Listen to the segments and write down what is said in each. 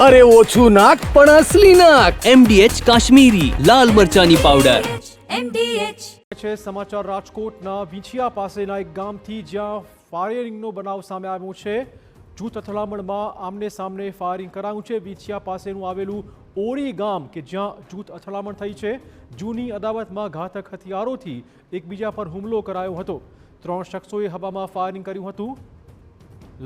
અરે ઓછું નાક પણ અસલી નાક. MDH કાશ્મીરી લાલ મરચાની પાવડર. MDH. છે સમાચાર રાજકોટના વિંછિયા પાસેના એક ગામથી, જ્યાં ફાયરિંગનો બનાવ સામે આવ્યો છે. જૂથ અથડામણમાં આમને સામને ફાયરિંગ કરાયું છે. વિંછિયા પાસેનું આવેલું ઓરી ગામ કે જ્યાં જૂથ અથડામણ થઈ છે. જૂની અદાવતમાં ઘાતક હથિયારોથી એકબીજા પર હુમલો કરાયો હતો. 3 શખ્સોએ હવામાં ફાયરિંગ કર્યું હતું.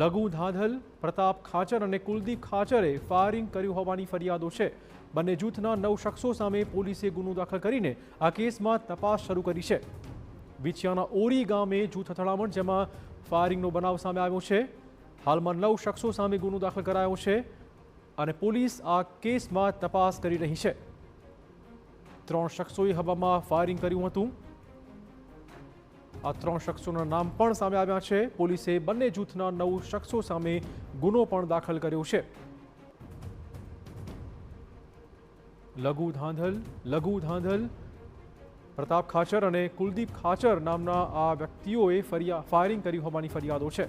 લઘુ ધાંધલ, પ્રતાપ ખાચર અને કુલદીપ ખાચરે ફાયરિંગ કર્યું હોવાની ફરિયાદો છે. બંને જૂથના 9 શખ્સો સામે પોલીસે ગુનો દાખલ કરીને આ કેસમાં તપાસ શરૂ કરી છે. વિંછિયાના ઓરી ગામે જૂથ અથડામણ, જેમાં ફાયરિંગનો બનાવ સામે આવ્યો છે. હાલમાં 9 શખ્સો સામે ગુનો દાખલ કરાયો છે અને પોલીસ આ કેસમાં તપાસ કરી રહી છે. 3 શખ્સોએ હવામાં ફાયરિંગ કર્યું હતું. આ 3 શખ્સોના નામ પણ સામે આવ્યા છે. પોલીસે બંને જૂથના 9 શખ્સો સામે ગુનો પણ દાખલ કર્યો છે. લઘુ ધાંધલ, પ્રતાપ ખાચર અને કુલદીપ ખાચર નામના આ વ્યક્તિઓએ ફાયરિંગ કર્યું હોવાની ફરિયાદો છે.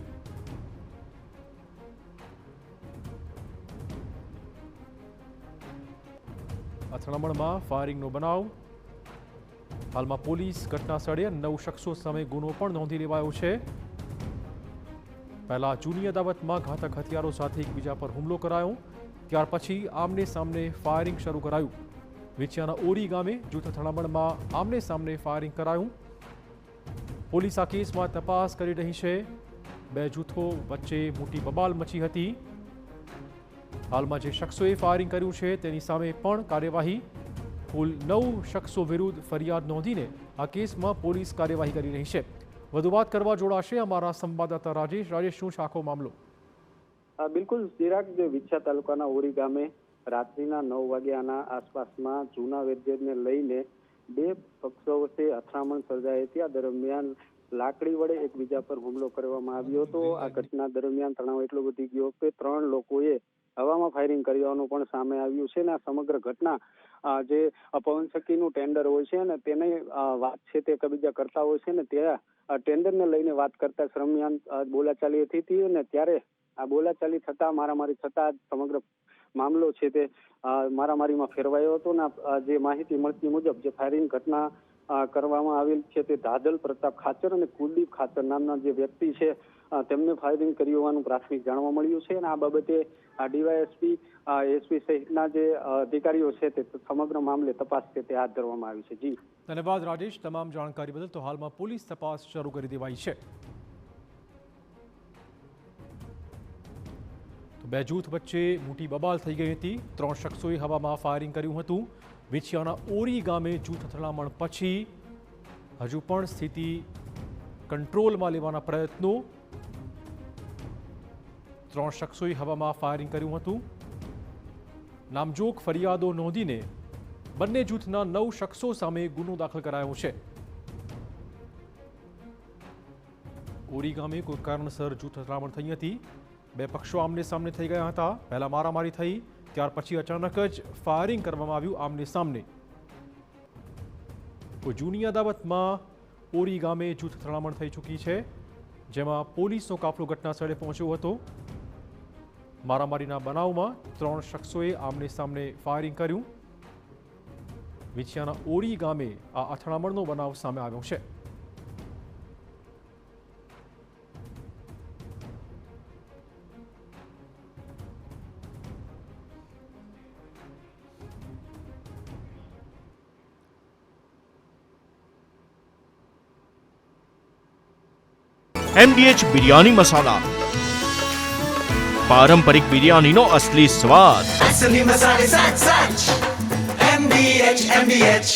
અથડામણમાં ફાયરિંગનો બનાવ. હાલમાં પોલીસ ઘટના સ્થળે 9 શખ્સો સામે ગુનો પણ નોંધી લેવાયો છે. પહેલા જૂની અદાવતમાં ઘાતક હથિયારો સાથે એકબીજા પર હુમલો કરાયો. ત્યાર પછી આમને સામને ફાયરિંગ શરૂ કરાયું. વિંછિયાના ઓરી ગામે જૂથ અથડામણમાં આમને સામને ફાયરિંગ કરાયું. પોલીસ આ કેસમાં તપાસ કરી રહી છે. 2 જૂથો વચ્ચે મોટી બબાલ મચી હતી. હાલમાં જે શખ્સોએ ફાયરિંગ કર્યું છે તેની સામે પણ કાર્યવાહી. કુલ 9 શખ્સો વિરુદ્ધ ફરિયાદ નોંધીને આ કેસમાં પોલીસ કાર્યવાહી કરી રહી છે. વધુ વાત કરવા જોડાશે અમારા સંવાદદાતા રાજેશ. શું છે આખો મામલો? બિલકુલ ચિરાગ, જે વિંછિયા તાલુકાના ઓરી ગામે રાત્રિના 9 વાગ્યાના આસપાસમાં જૂના વેદ્યને લઈને 2 પક્ષો વચ્ચે અથડામણ સર્જાઈ હતી. આ દરમિયાન લાકડી વડે એકબીજા પર હુમલો કરવામાં આવ્યો હતો. આ ઘટના દરમિયાન તણાવ એટલો વધી ગયો કે 3 લોકોએ હવામાં ફાયરિંગ કરવાનું પણ સામે આવ્યું છે. અને આ સમગ્ર ઘટના જે પવનચક્કીનું ટેન્ડર હોય છે અને તેને વાત છે તે એકબીજા કરતા હોય છે ને ત્યાં ટેન્ડરને લઈને વાત કરતા દરમિયાન બોલાચાલી હતી અને ત્યારે આ બોલાચાલી થતા, મારામારી થતા સમગ્ર મામલો છે તે મારામારીમાં ફેરવાયો હતો. ને જે માહિતી મળતી મુજબ જે ફાયરિંગ ઘટના કરવામાં આવેલ છે તે ધાંધલ, પ્રતાપ ખાચર અને કુલદીપ ખાચર નામના જે વ્યક્તિ છે તેમને ફાયરિંગ કર્યું હોવાનું પ્રાથમિક જાણવા મળ્યું છે. અને આ બાબતે ડીવાયએસપી, એસપી સહિતના જે અધિકારીઓ છે તે સમગ્ર મામલે તપાસ છે તે હાથ ધરવામાં આવી છે. જી ધન્યવાદ રાજેશ, તમામ જાણકારી બદલ. તો હાલમાં પોલીસ તપાસ શરૂ કરી દેવાઈ છે. તો 2 જૂથ વચ્ચે મોટી બબાલ થઈ ગઈ હતી. 3 શખ્સોએ હવામાં ફાયરિંગ કર્યું હતું. વિંછિયાના ઓરી ગામે જૂથ અથડામણ પછી હજુ પણ સ્થિતિ કંટ્રોલમાં લેવાના પ્રયત્નો. 3 શખ્સોએ હવામાં ફાયરિંગ કર્યું હતું. નામજોગ ફરિયાદો નોંધીને બંને જૂથના 9 શખ્સો સામે ગુનો દાખલ કરાયો છે. ઓરી ગામે કોઈ કારણસર જૂથ અથડામણ થઈ હતી. 2 પક્ષો આમને સામને થઈ ગયા હતા. પહેલા મારામારી થઈ, ત્યાર પછી અચાનક જ ફાયરિંગ કરવામાં આવ્યું આમને સામને. કોઈ જૂની અદાવતમાં ઓરી ગામે જૂથ અથડામણ થઈ ચૂકી છે, જેમાં પોલીસનો કાફલો ઘટના સ્થળે પહોંચ્યો હતો. મારામારીના બનાવમાં 3 શખ્સોએ આમને સામને ફાયરિંગ કર્યું. વિંછિયાના ઓરી ગામે આ અથડામણનો બનાવ સામે આવ્યો છે. MDH બિરયાની મસાલા, પારંપરિક બિરયાનીનો અસલી સ્વાદ. असली मसाले साच साच. MDH.